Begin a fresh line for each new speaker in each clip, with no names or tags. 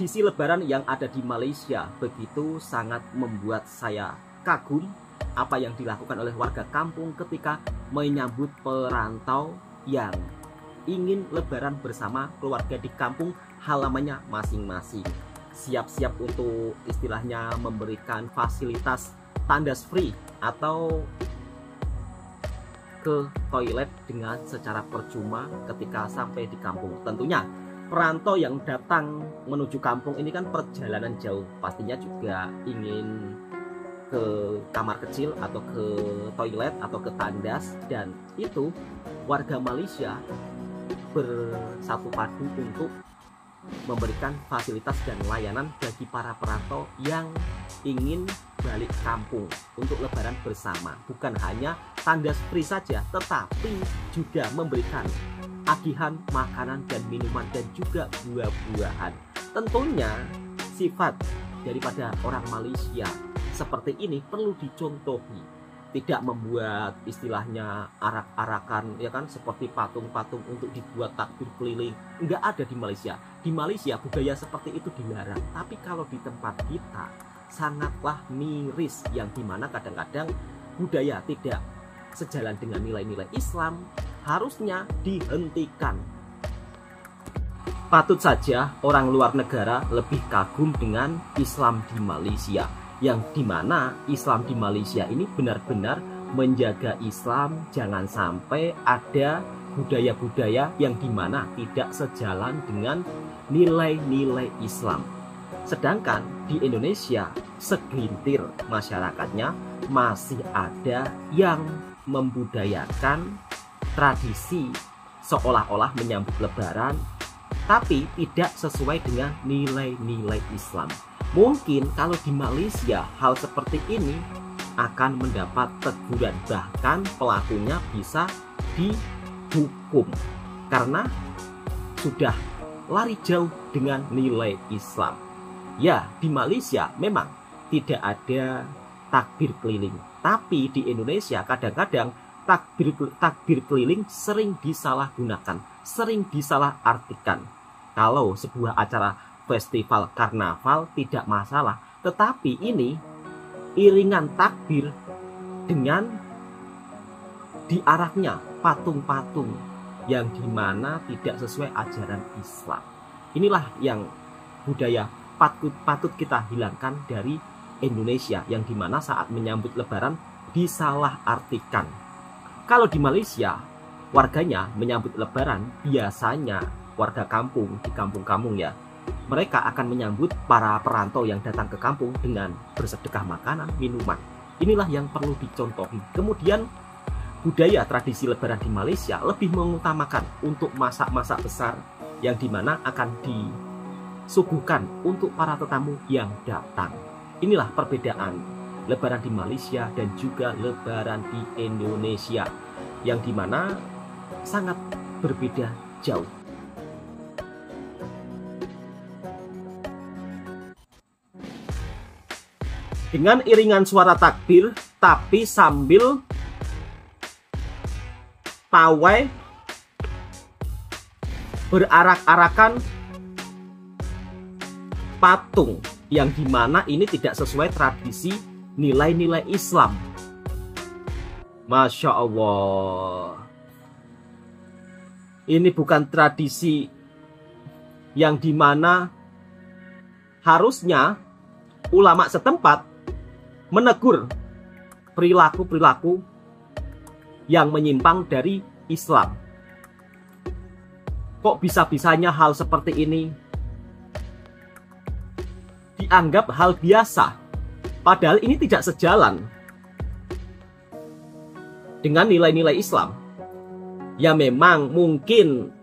Tradisi lebaran yang ada di Malaysia begitu sangat membuat saya kagum apa yang dilakukan oleh warga kampung ketika menyambut perantau yang ingin lebaran bersama keluarga di kampung halamannya masing-masing. Siap-siap untuk istilahnya memberikan fasilitas tandas free atau ke toilet dengan secara percuma ketika sampai di kampung. Tentunya perantau yang datang menuju kampung ini kan perjalanan jauh, pastinya juga ingin ke kamar kecil atau ke toilet atau ke tandas, dan itu warga Malaysia bersatu padu untuk memberikan fasilitas dan layanan bagi para perantau yang ingin balik kampung untuk lebaran bersama. Bukan hanya tandas free saja, tetapi juga memberikan agihan makanan dan minuman dan juga buah-buahan. Tentunya sifat daripada orang Malaysia seperti ini perlu dicontohi. Tidak membuat istilahnya arak-arakan, ya kan, seperti patung-patung untuk dibuat takbir keliling. Enggak ada di Malaysia. Di Malaysia budaya seperti itu dilarang. Tapi kalau di tempat kita sangatlah miris, yang dimana kadang-kadang budaya tidak sejalan dengan nilai-nilai Islam harusnya dihentikan. Patut saja orang luar negara lebih kagum dengan Islam di Malaysia, yang dimana Islam di Malaysia ini benar-benar menjaga Islam. Jangan sampai ada budaya-budaya yang dimana tidak sejalan dengan nilai-nilai Islam. Sedangkan di Indonesia segelintir masyarakatnya masih ada yang membudayakan tradisi seolah-olah menyambut lebaran tapi tidak sesuai dengan nilai-nilai Islam. Mungkin kalau di Malaysia hal seperti ini akan mendapat teguran, bahkan pelakunya bisa dihukum karena sudah lari jauh dengan nilai Islam. Ya, di Malaysia memang tidak ada takbir keliling, tapi di Indonesia kadang-kadang takbir keliling sering disalahgunakan, sering disalahartikan. Kalau sebuah acara festival karnaval tidak masalah, tetapi ini iringan takbir dengan diaraknya patung-patung yang dimana tidak sesuai ajaran Islam. Inilah yang budaya patut kita hilangkan dari Indonesia, yang dimana saat menyambut lebaran disalahartikan. Kalau di Malaysia warganya menyambut lebaran, biasanya warga kampung di kampung-kampung ya, mereka akan menyambut para perantau yang datang ke kampung dengan bersedekah makanan, minuman. Inilah yang perlu dicontohi. Kemudian budaya tradisi lebaran di Malaysia lebih mengutamakan untuk masak-masak besar yang dimana akan disuguhkan untuk para tetamu yang datang. Inilah perbedaan lebaran di Malaysia dan juga lebaran di Indonesia, yang dimana sangat berbeda jauh. Dengan iringan suara takbir, tapi sambil pawai berarak-arakan patung, yang dimana ini tidak sesuai tradisi nilai-nilai Islam. Masya Allah, ini bukan tradisi yang dimana harusnya ulama setempat menegur perilaku-perilaku yang menyimpang dari Islam. Kok bisa-bisanya hal seperti ini dianggap hal biasa, padahal ini tidak sejalan dengan nilai-nilai Islam. Ya memang mungkin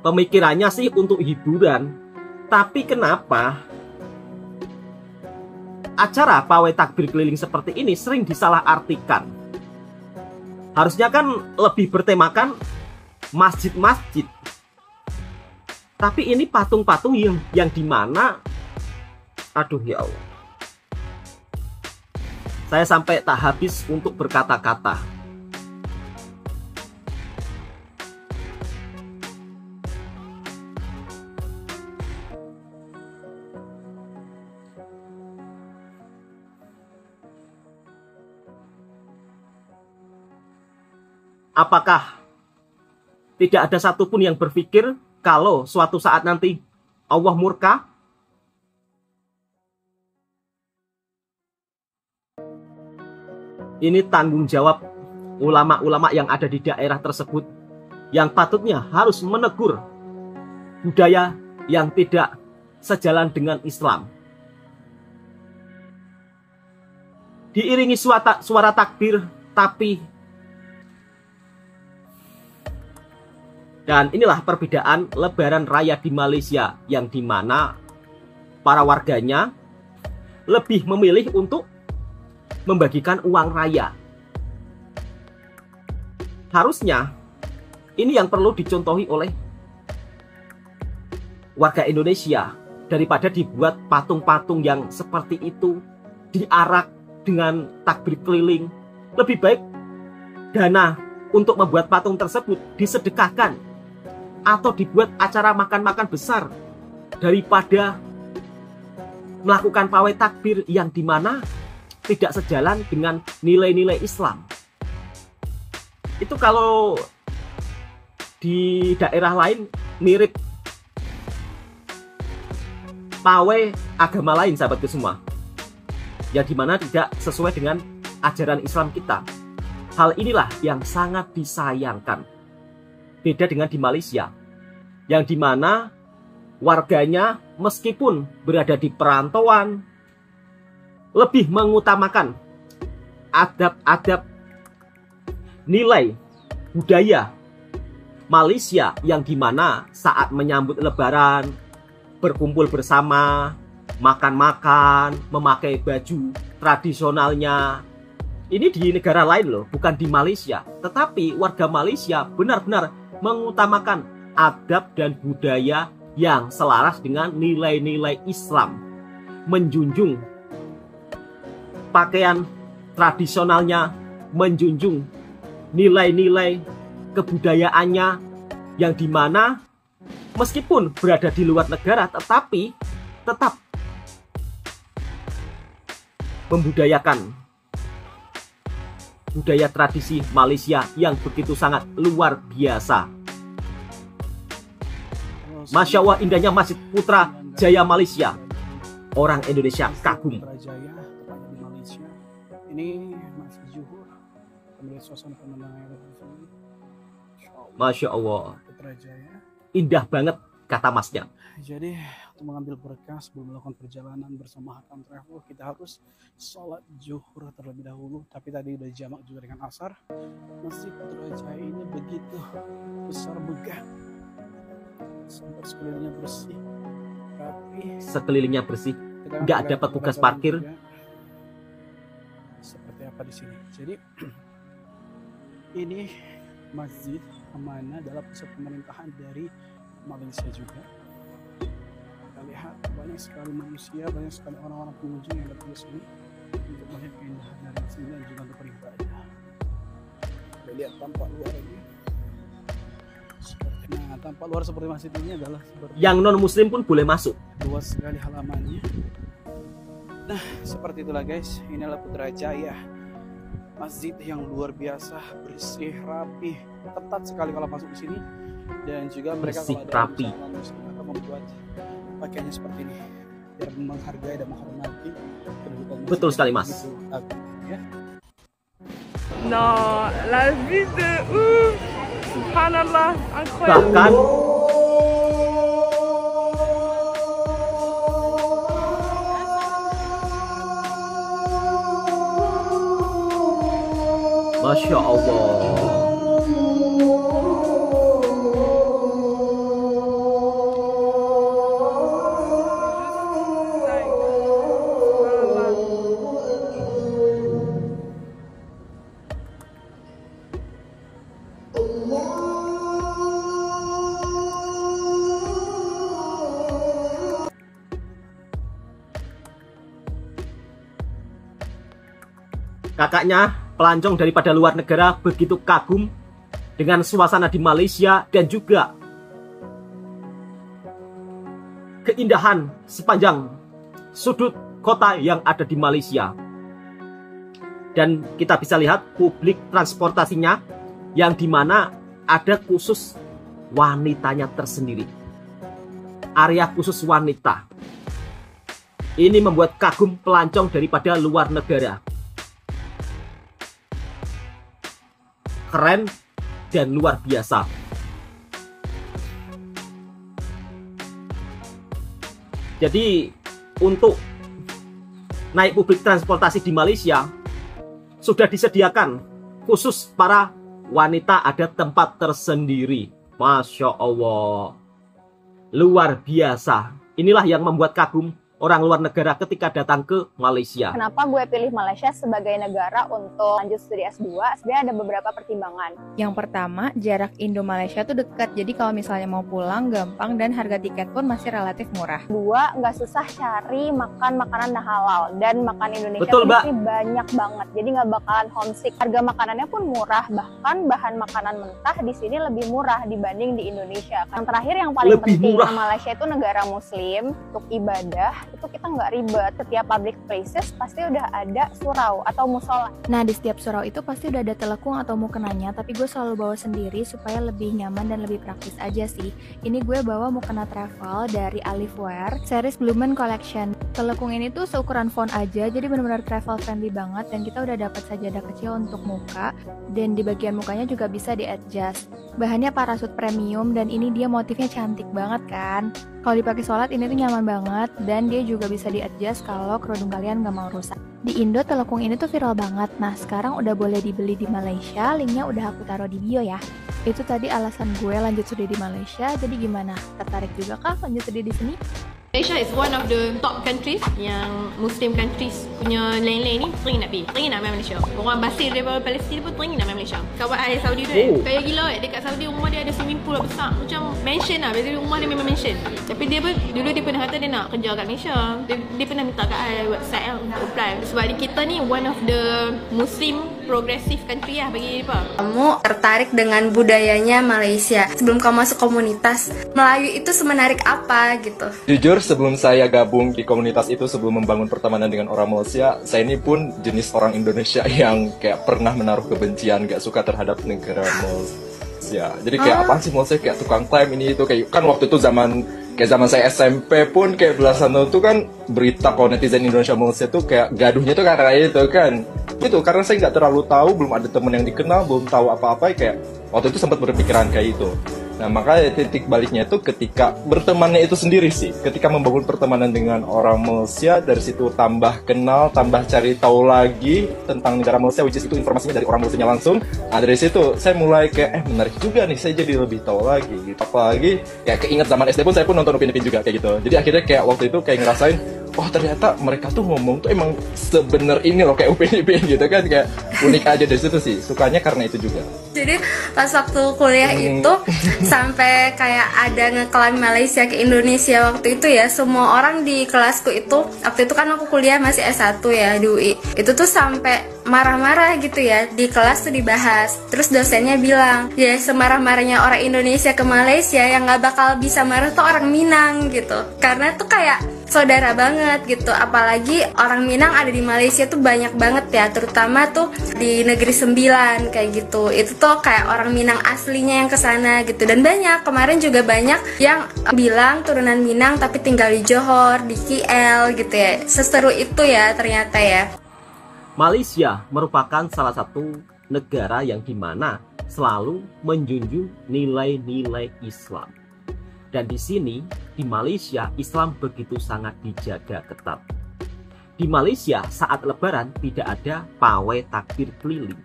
pemikirannya sih untuk hiburan, tapi kenapa acara pawai takbir keliling seperti ini sering disalahartikan? Harusnya kan lebih bertemakan masjid-masjid. Tapi ini patung-patung yang dimana, aduh ya Allah, saya sampai tak habis untuk berkata-kata. Apakah tidak ada satupun yang berpikir kalau suatu saat nanti Allah murka? Ini tanggung jawab ulama-ulama yang ada di daerah tersebut, yang patutnya harus menegur budaya yang tidak sejalan dengan Islam. Diiringi suara takbir, tapi dan inilah perbedaan Lebaran Raya di Malaysia, yang dimana para warganya lebih memilih untuk membagikan uang raya. Harusnya ini yang perlu dicontohi oleh warga Indonesia, daripada dibuat patung-patung yang seperti itu, diarak dengan takbir keliling. Lebih baik dana untuk membuat patung tersebut disedekahkan atau dibuat acara makan-makan besar, daripada melakukan pawai takbir yang dimana tidak sejalan dengan nilai-nilai Islam. Itu kalau di daerah lain mirip pawai agama lain, sahabatku semua, yang dimana tidak sesuai dengan ajaran Islam kita. Hal inilah yang sangat disayangkan. Beda dengan di Malaysia, yang dimana warganya meskipun berada di perantauan lebih mengutamakan adab-adab nilai budaya Malaysia, yang dimana saat menyambut Lebaran, berkumpul bersama, makan-makan, memakai baju tradisionalnya. Ini di negara lain loh, bukan di Malaysia. Tetapi warga Malaysia benar-benar mengutamakan adab dan budaya yang selaras dengan nilai-nilai Islam. Menjunjung pakaian tradisionalnya, menjunjung nilai-nilai kebudayaannya, yang dimana meskipun berada di luar negara tetapi tetap membudayakan budaya tradisi Malaysia yang begitu sangat luar biasa. Masya Allah, indahnya Masjid Putra Jaya Malaysia. Orang Indonesia kagum.
Jaya, tepatnya di Malaysia. Ini Masjid Johor. Melihat suasana pemandangan yang sini.
Masya Allah,
Putrajaya.
indah banget kata masnya.
Jadi untuk mengambil berkah sebelum melakukan perjalanan bersama Hatam Travel, kita harus sholat zuhur terlebih dahulu. Tapi tadi udah jamak juga dengan asar. Masjid Putrajaya ini begitu besar megah, sampai sekelilingnya bersih, rapi.
Sekelilingnya bersih, nggak ada petugas parkir.
Seperti apa di sini? Jadi ini Masjid Amanah adalah pusat pemerintahan dari Malaysia juga. Kita lihat banyak sekali manusia, banyak sekali orang-orang pengunjung yang datang ke sini untuk melihat keindahan dari sini dan juga untuk beribadah. Kita lihat tampak luarnya. Nah, tampak luar seperti masjid ini adalah seperti
yang non muslim pun boleh masuk.
Luas sekali halamannya. Nah, seperti itulah guys, ini adalah Putrajaya. Masjid yang luar biasa, bersih, rapi, ketat sekali kalau masuk di sini. Dan juga mereka
Bersih,
kalau ada
rapi,
muslim akan membuat pakaiannya seperti ini biar menghargai dan menghormati kedudukan.
Betul sekali, Mas.
Ya.
Non, la vue de ouf, subhanallah, incroyable.
Bahkan Masya Allah, Kakaknya, pelancong daripada luar negara, begitu kagum dengan suasana di Malaysia dan juga keindahan sepanjang sudut kota yang ada di Malaysia. Dan kita bisa lihat publik transportasinya yang dimana ada khusus wanitanya tersendiri, area khusus wanita. Ini membuat kagum pelancong daripada luar negara. Keren dan luar biasa. Jadi untuk naik publik transportasi di Malaysia sudah disediakan khusus para wanita, ada tempat tersendiri. Masya Allah, luar biasa. Inilah yang membuat kagum orang luar negara ketika datang ke Malaysia.
Kenapa gue pilih Malaysia sebagai negara untuk lanjut studi S2? Sebenarnya ada beberapa pertimbangan.
Yang pertama, jarak Indo-Malaysia tuh dekat, jadi kalau misalnya mau pulang gampang dan harga tiket pun masih relatif murah.
Dua, nggak susah cari makan makanan halal, dan makan Indonesia
Betul,
pasti banyak banget, jadi nggak bakalan homesick. Harga makanannya pun murah, bahkan bahan makanan mentah di sini lebih murah dibanding di Indonesia. Yang terakhir yang paling
Lebih
penting,
murah.
Malaysia itu negara Muslim, untuk ibadah itu kita nggak ribet. Setiap public places pasti udah ada surau atau musola.
Nah, di setiap surau itu pasti udah ada telekung atau mukenanya, tapi gue selalu bawa sendiri supaya lebih nyaman dan lebih praktis aja sih. Ini gue bawa mukena travel dari Alifwear, series Blumen Collection. Telekung ini tuh seukuran phone aja, jadi benar-benar travel friendly banget, dan kita udah dapat sajadah kecil untuk muka, dan di bagian mukanya juga bisa di-adjust. Bahannya parasut premium, dan ini dia motifnya cantik banget kan. Kalau dipakai sholat ini tuh nyaman banget, dan dia juga bisa di-adjust kalau kerudung kalian nggak mau rusak. Di Indo telekung ini tuh viral banget. Nah, sekarang udah boleh dibeli di Malaysia, linknya udah aku taruh di bio ya. Itu tadi alasan gue lanjut studi di Malaysia. Jadi gimana? Tertarik juga kah lanjut studi di sini?
Malaysia is one of the top countries yang Muslim countries punya lain-lain ni teringin nak pergi, teringin nak main Malaysia. Orang Basir daripada Palestin pun teringin nak main Malaysia. Kawan I Saudi tu kaya gila dekat Saudi, rumah dia ada swimming pool besar, macam mansion lah. Biasanya rumah dia memang mansion. Tapi dia pun dulu dia pernah kata dia nak kerja kat Malaysia. Dia pernah minta kat I website untuk apply. Sebab di kita ni one of the Muslim progressive country lah bagi dia.
Kamu tertarik dengan budayanya Malaysia sebelum kamu masuk komunitas Melayu itu semenarik apa gitu?
Jujur, sebelum saya gabung di komunitas itu, sebelum membangun pertemanan dengan orang Malaysia, saya ini pun jenis orang Indonesia yang kayak pernah menaruh kebencian, gak suka terhadap negara Malaysia. Jadi kayak apaan sih Malaysia, kayak tukang klaim ini itu, kayak kan waktu itu zaman saya SMP pun kayak belasan tahun itu kan berita kalau netizen Indonesia Malaysia tuh kayak gaduhnya tuh karena itu kan. Itu karena saya nggak terlalu tahu, belum ada temen yang dikenal, belum tahu apa-apa, kayak waktu itu sempat berpikiran kayak itu. Nah, makanya titik baliknya itu ketika bertemannya itu sendiri sih. Ketika membangun pertemanan dengan orang Malaysia, dari situ tambah kenal, tambah cari tahu lagi tentang negara Malaysia, which is itu informasinya dari orang Malaysia langsung. Nah, dari situ saya mulai kayak menarik juga nih, saya jadi lebih tahu lagi gitu. Apalagi ya keinget zaman SD pun saya pun nonton Upin Ipin juga kayak gitu. Jadi akhirnya kayak waktu itu kayak ngerasain, oh ternyata mereka tuh ngomong tuh emang sebener ini loh kayak Upin Ipin gitu kan, kayak unik aja. Dari situ sih sukanya karena itu juga.
Jadi pas waktu kuliah itu sampai kayak ada ngeklaim Malaysia ke Indonesia waktu itu ya, semua orang di kelasku itu, waktu itu kan aku kuliah masih S1 ya di UI, itu tuh sampai marah-marah gitu ya, di kelas tuh dibahas. Terus dosennya bilang, ya semarah-marahnya orang Indonesia ke Malaysia, yang gak bakal bisa marah tuh orang Minang gitu, karena tuh kayak saudara banget gitu. Apalagi orang Minang ada di Malaysia tuh banyak banget ya, terutama tuh di Negeri Sembilan kayak gitu. Itu tuh kayak orang Minang aslinya yang kesana gitu. Dan banyak, kemarin juga banyak yang bilang turunan Minang tapi tinggal di Johor, di KL gitu ya. Seseru itu ya ternyata ya.
Malaysia merupakan salah satu negara yang dimana selalu menjunjung nilai-nilai Islam. Dan di sini, di Malaysia, Islam begitu sangat dijaga ketat. Di Malaysia, saat Lebaran tidak ada pawai takbir keliling.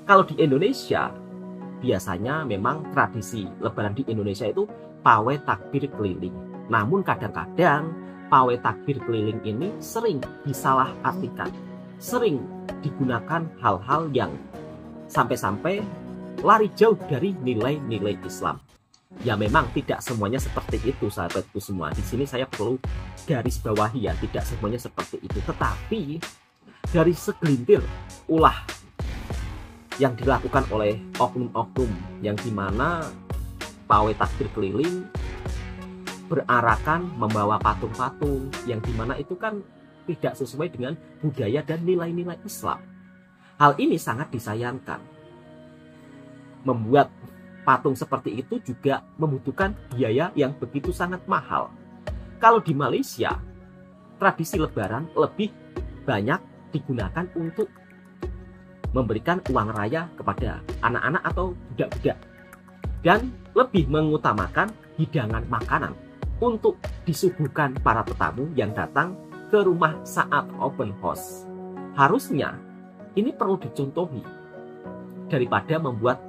Kalau di Indonesia, biasanya memang tradisi Lebaran di Indonesia itu pawai takbir keliling. Namun kadang-kadang pawai takbir keliling ini sering disalahartikan, sering digunakan hal-hal yang sampai-sampai lari jauh dari nilai-nilai Islam. Ya memang tidak semuanya seperti itu sahabatku semua. Di sini saya perlu garis bawahi ya, tidak semuanya seperti itu. Tetapi dari segelintir ulah yang dilakukan oleh oknum-oknum yang dimana pawai takbir keliling berarakan membawa patung-patung yang dimana itu kan tidak sesuai dengan budaya dan nilai-nilai Islam. Hal ini sangat disayangkan. Membuat patung seperti itu juga membutuhkan biaya yang begitu sangat mahal. Kalau di Malaysia, tradisi lebaran lebih banyak digunakan untuk memberikan uang raya kepada anak-anak atau budak-budak dan lebih mengutamakan hidangan makanan untuk disuguhkan para tetamu yang datang ke rumah saat open house. Harusnya ini perlu dicontohi daripada membuat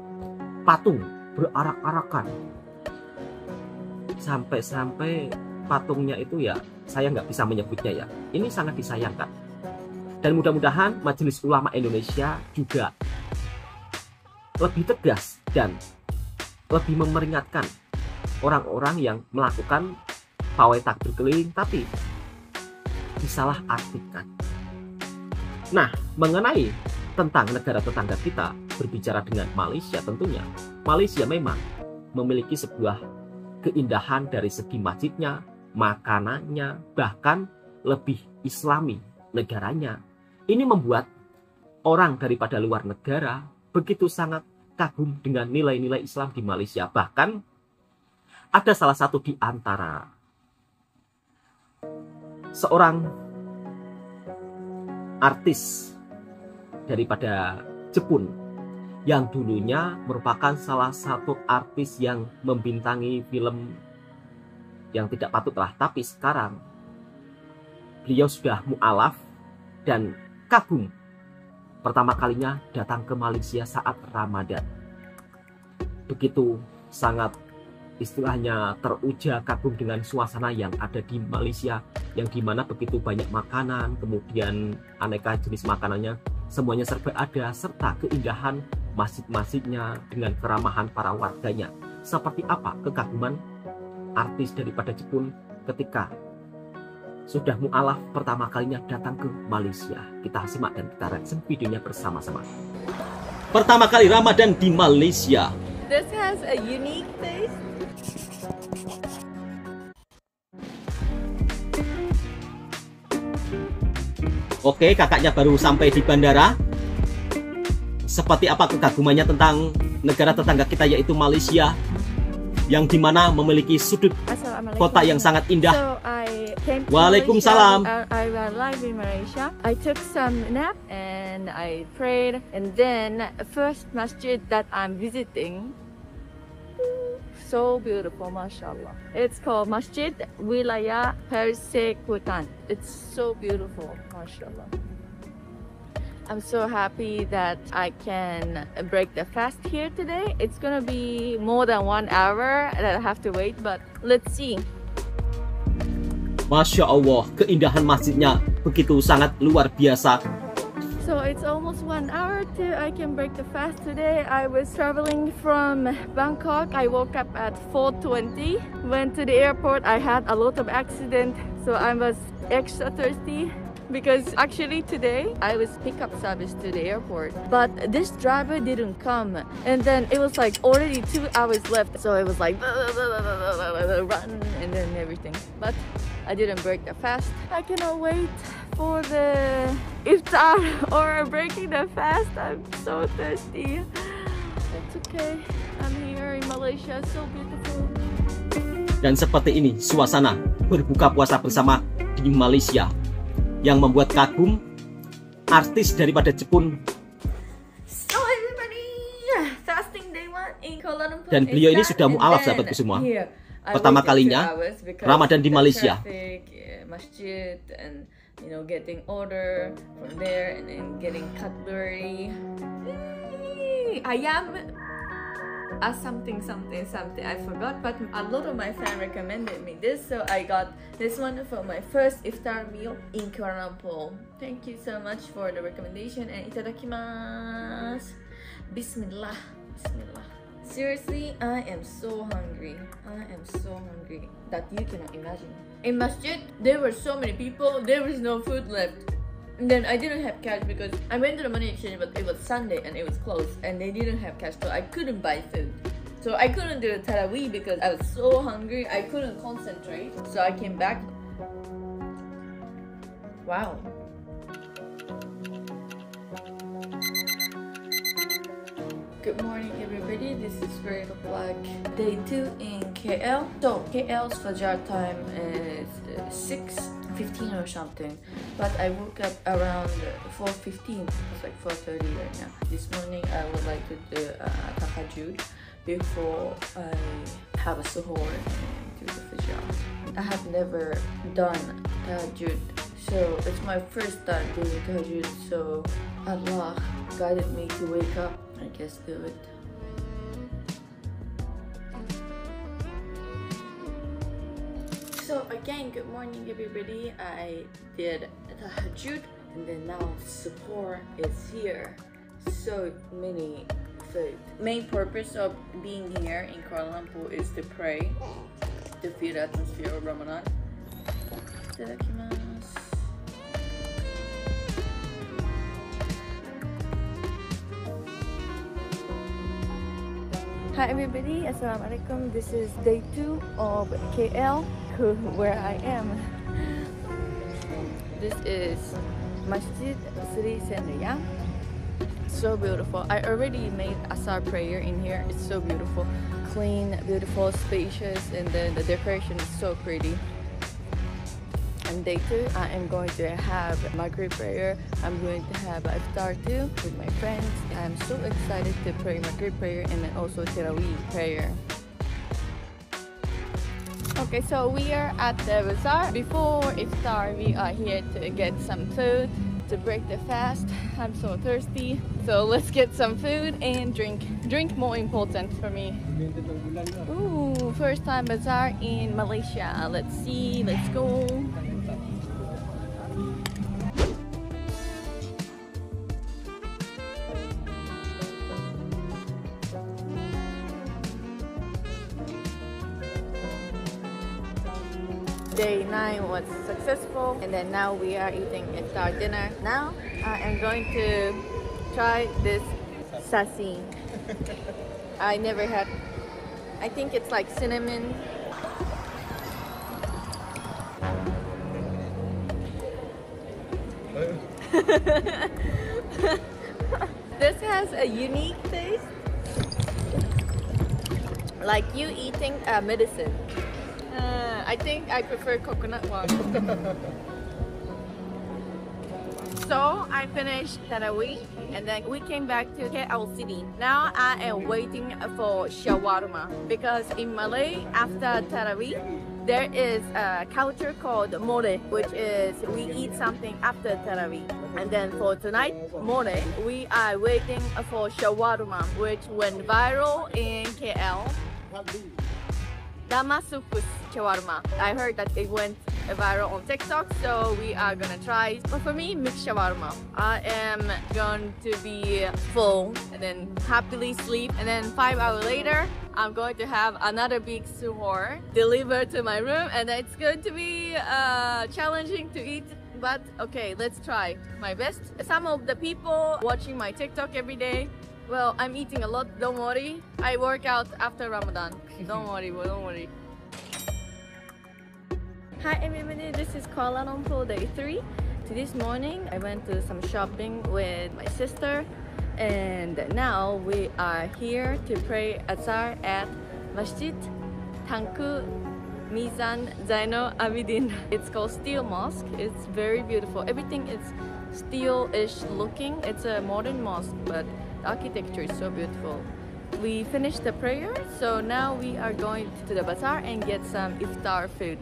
patung berarak-arakan sampai-sampai patungnya itu ya saya nggak bisa menyebutnya ya. Ini sangat disayangkan. Dan mudah-mudahan Majelis Ulama Indonesia juga lebih tegas dan lebih memperingatkan orang-orang yang melakukan pawai takbir keliling tapi disalahartikan. Nah, mengenai tentang negara tetangga kita, berbicara dengan Malaysia tentunya, Malaysia memang memiliki sebuah keindahan dari segi masjidnya, makanannya, bahkan lebih islami negaranya. Ini membuat orang daripada luar negara begitu sangat kagum dengan nilai-nilai Islam di Malaysia. Bahkan ada salah satu di antara seorang artis daripada Jepun yang dulunya merupakan salah satu artis yang membintangi film yang tidak patutlah, tapi sekarang beliau sudah mu'alaf dan kagum pertama kalinya datang ke Malaysia saat Ramadan. Begitu sangat istilahnya teruja kagum dengan suasana yang ada di Malaysia, yang dimana begitu banyak makanan, kemudian aneka jenis makanannya semuanya serba ada, serta keindahan masjid-masjidnya dengan keramahan para warganya. Seperti apa kekaguman artis daripada Jepun ketika sudah mu'alaf pertama kalinya datang ke Malaysia. Kita simak dan kita reaction videonya bersama-sama. Pertama kali Ramadan di Malaysia.
This has a unique taste.
Oke, kakaknya baru sampai di bandara. Seperti apa kekagumannya tentang negara tetangga kita yaitu Malaysia, yang dimana memiliki sudut kota yang sangat indah.
So I came to
Waalaikumsalam.
Malaysia. I arrived in Malaysia. I took some nap and I prayed, and then first masjid that I'm visiting, so beautiful, mashallah. It's called Masjid Wilayah Persekutuan. It's so beautiful, mashallah. I'm so happy that I can break the fast here today. It's gonna be more than 1 hour that I have to wait, but let's see.
Masya Allah, keindahan masjidnya begitu sangat luar biasa.
So it's almost 1 hour till I can break the fast today. I was traveling from Bangkok. I woke up at 4:20. Went to the airport. I had a lot of accident, so I was extra thirsty. Because actually today I was pick up service to the airport, but this driver didn't come, and then it was like already 2 hours left, so it was like run and then everything. But I didn't break the fast. I cannot wait for the iftar or breaking the fast. I'm so thirsty. It's okay. I'm here in Malaysia, so beautiful.
Dan seperti ini suasana berbuka puasa bersama di Malaysia, yang membuat kagum artis daripada Jepun.
So everybody, fasting day 1 in Kuala Lumpur.
Dan beliau ini sudah mu'alaf sahabatku semua. Pertama kalinya Ramadan di Malaysia.
Masjid and you know getting order from there and then getting cutlery. Ayam. Something I forgot, but a lot of my fans recommended me this, so I got this one for my first iftar meal in Kuala Lumpur. Thank you so much for the recommendation, and itadakimasu. Bismillah. Seriously, I am so hungry that you cannot imagine. In masjid there were so many people, there was no food left. And then I didn't have cash because I went to the money exchange, but it was Sunday and it was closed and they didn't have cash, so I couldn't buy food. So I couldn't do the tarawih because I was so hungry, I couldn't concentrate. So I came back. Wow. Good morning everybody, this is Great Black. Day 2 in KL. So KL's Fajr time is 6:15 or something, but I woke up around 4:15. It's like 4:30 right now. This morning I would like to do tahajjud before I have a suhoor and do the Fajr. I have never done tahajjud, so it's my first time doing tahajjud, so Allah guided me to wake up. I guess do it. So again, good morning everybody. I did tahajjud and then now suhoor is here. So many food. Main purpose of being here in Kuala Lumpur is to pray, to feel the atmosphere of Ramadan. Itadakimasu. Hi everybody, Assalamualaikum. This is day 2 of KL, where I am. This is Masjid Sri Sendriya. So beautiful. I already made Asar prayer in here. It's so beautiful. Clean, beautiful, spacious, and then the decoration is so pretty. And day 2, I am going to have Maghrib prayer. I'm going to have iftar too with my friends. I'm so excited to pray Maghrib prayer and then also Tarawih prayer. Okay, so we are at the bazaar. Before iftar, we are here to get some food to break the fast. I'm so thirsty, so let's get some food and drink. Drink more important for me. Ooh, first time bazaar in Malaysia. Let's see, let's go. Day 9 was successful, and then now we are eating iftar dinner. Now I am going to try this sasi. I never had. I think it's like cinnamon. This has a unique taste, like you eating medicine. I think I prefer coconut one. So I finished Tarawih and then we came back to KL City. Now I am waiting for shawarma because in Malay after Tarawih there is a culture called more, which is we eat something after Tarawih. And then for tonight, more, we are waiting for shawarma, which went viral in KL. Damasukus shawarma. I heard that it went viral on TikTok, so we are gonna try. But for me, mixed shawarma. I am going to be full and then happily sleep, and then 5 hours later I'm going to have another big suhoor delivered to my room, and it's going to be challenging to eat, but okay, let's try my best. Some of the people watching my TikTok every day, well, I'm eating a lot, don't worry. I work out after Ramadan. Don't worry, don't worry. Hi everybody, this is Kuala Lumpur day 3. This morning I went to some shopping with my sister, and now we are here to pray Azhar at Masjid Tengku Mizan Zainal Abidin. It's called Steel Mosque. It's very beautiful. Everything is steel-ish looking. It's a modern mosque, but the architecture is so beautiful. We finished the prayer, so now we are going to the bazaar and get some iftar food.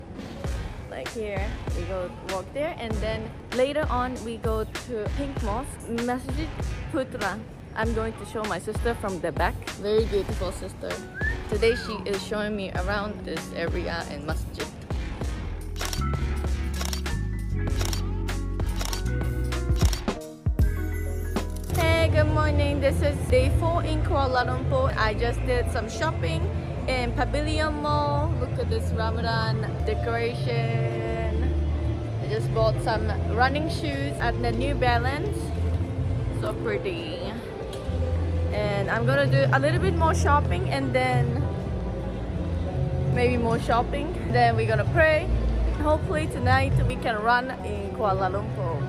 Like here, we go walk there, and then later on we go to Pink Mosque, Masjid Putra. I'm going to show my sister from the back. Very beautiful sister. Today she is showing me around this area in Masjid. Hey, good morning. This is day 4 in Kuala Lumpur. I just did some shopping in Pavilion Mall. Look at this Ramadan decoration. I just bought some running shoes at the New Balance. So pretty. And I'm gonna do a little bit more shopping, and then maybe more shopping. Then we're gonna pray. Hopefully tonight we can run in Kuala Lumpur.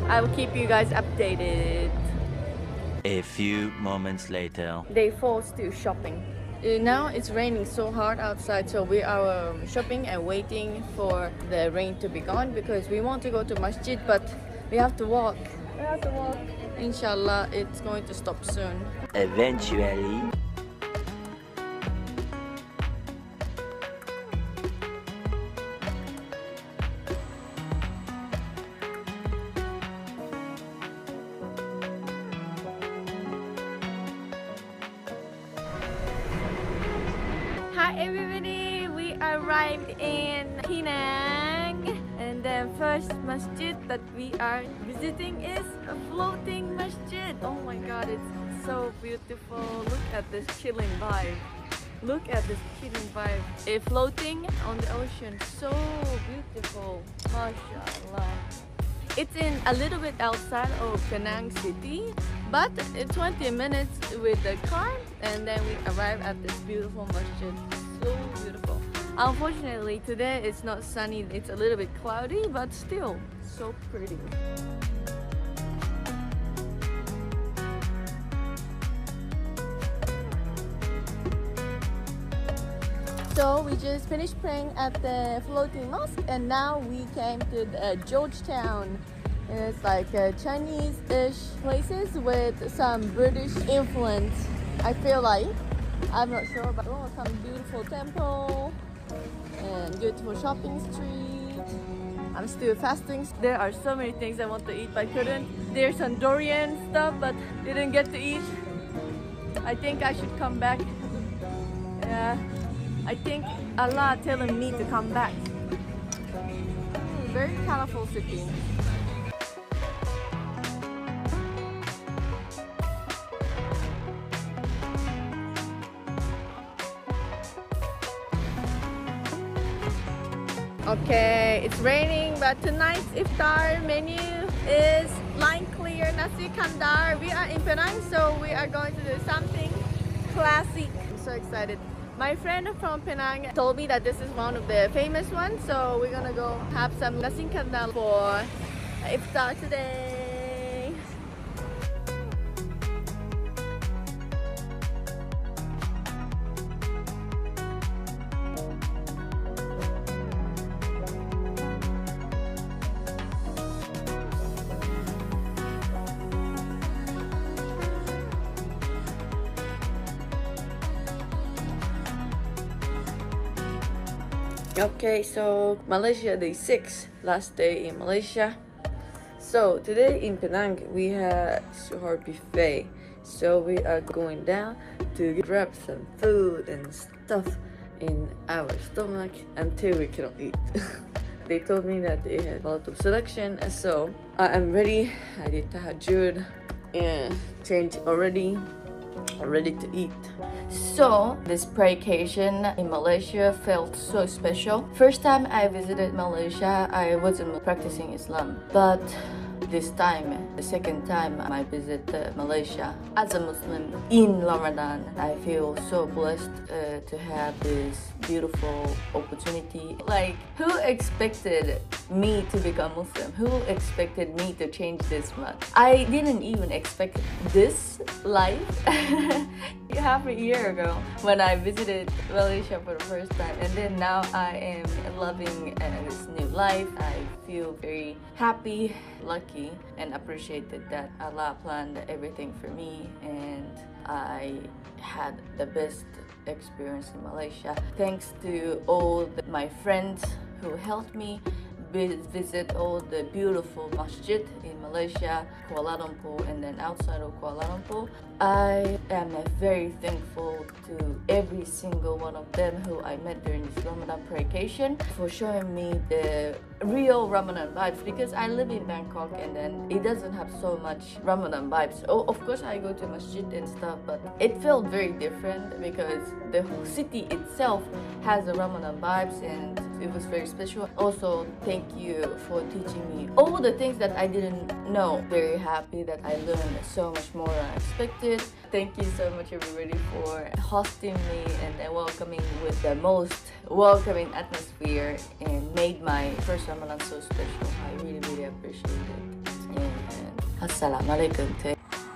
I will keep you guys updated.
A few moments later.
Day 4 still shopping. Now it's raining so hard outside, so we are shopping and waiting for the rain to be gone because we want to go to masjid, but we have to walk. Inshallah, it's going to stop soon.
Eventually.
Hi everybody, we arrived in Penang, and the first masjid that we are visiting is a floating masjid. Oh my god, it's so beautiful. Look at this chilling vibe. It's floating on the ocean, so beautiful. MashaAllah. It's in a little bit outside of Penang City, but in 20 minutes with the car, and then we arrive at this beautiful masjid. So beautiful. Unfortunately, today it's not sunny, it's a little bit cloudy, but still so pretty. So we just finished praying at the floating mosque, and now we came to the Georgetown. And it's like Chinese-ish places with some British influence. I feel like, I'm not sure, but some beautiful temple and beautiful shopping street. I'm still fasting. There are so many things I want to eat, but couldn't. There's some durian stuff, but didn't get to eat. I think I should come back. Yeah. I think Allah telling me to come back. Very colorful city. Okay, it's raining, but tonight's iftar menu is line clear nasi kandar. We are in Penang, so we are going to do something classic. I'm so excited. My friend from Penang told me that this is one of the famous ones, so we're gonna go have some nasi kandar for iftar today. Okay, so Malaysia day 6, last day in Malaysia. So today in Penang we had suhoor buffet, so we are going down to grab some food and stuff in our stomach until we cannot eat. They told me that they had a lot of selection, so I am ready. I did tahajjud and changed already. Ready to eat. So this praycation in Malaysia felt so special. First time I visited Malaysia, I wasn't practicing Islam, but this time, the second time I visit Malaysia as a Muslim in Ramadan, I feel so blessed to have this beautiful opportunity. Like, who expected me to become Muslim? Who expected me to change this much? I didn't even expect this life half a year ago when I visited Malaysia for the first time, and then now I am loving this new life. I feel very happy, lucky, and appreciated that Allah planned everything for me, and I had the best experience in Malaysia. Thanks to all my friends who helped me visit all the beautiful masjid in Malaysia, Kuala Lumpur, and then outside of Kuala Lumpur. I am very thankful to every single one of them who I met during this Ramadan praycation for showing me the real Ramadan vibes, because I live in Bangkok and then it doesn't have so much Ramadan vibes. Oh, of course I go to masjid and stuff, but it felt very different because the whole city itself has the Ramadan vibes, and it was very special. Also, thank thank you for teaching me all the things that I didn't know. Very happy that I learned so much more than I expected. Thank you so much everybody for hosting me and welcoming with the most welcoming atmosphere and made my first Ramadan so special. I really appreciate it. And Assalamualaikum.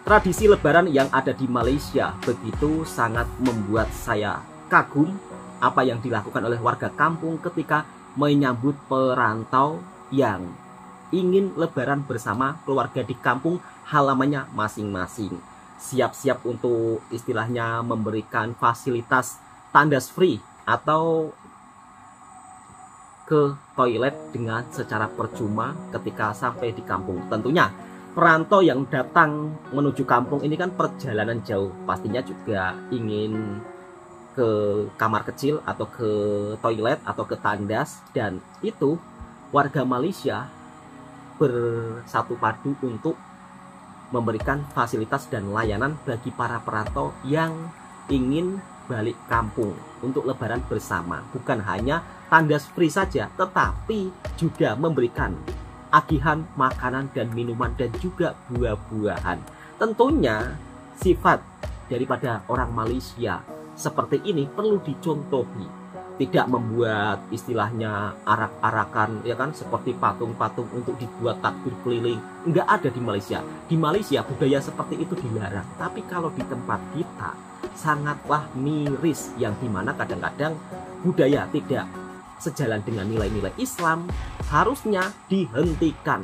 Tradisi lebaran yang ada di Malaysia begitu sangat membuat saya kagum apa yang dilakukan oleh warga kampung ketika menyambut perantau yang ingin lebaran bersama keluarga di kampung halamannya masing-masing. Siap-siap untuk istilahnya memberikan fasilitas tandas free atau ke toilet dengan secara percuma ketika sampai di kampung. Tentunya perantau yang datang menuju kampung ini kan perjalanan jauh, pastinya juga ingin ke kamar kecil atau ke toilet atau ke tandas, dan itu warga Malaysia bersatu padu untuk memberikan fasilitas dan layanan bagi para perantau yang ingin balik kampung untuk lebaran bersama. Bukan hanya tandas free saja, tetapi juga memberikan agihan makanan dan minuman dan juga buah-buahan. Tentunya sifat daripada orang Malaysia seperti ini perlu dicontohi, tidak membuat istilahnya arak-arakan ya kan, seperti patung-patung untuk dibuat takbir keliling. Enggak ada di Malaysia. Di Malaysia budaya seperti itu dilarang. Tapi kalau di tempat kita sangatlah miris, yang dimana kadang-kadang budaya tidak sejalan dengan nilai-nilai Islam harusnya dihentikan.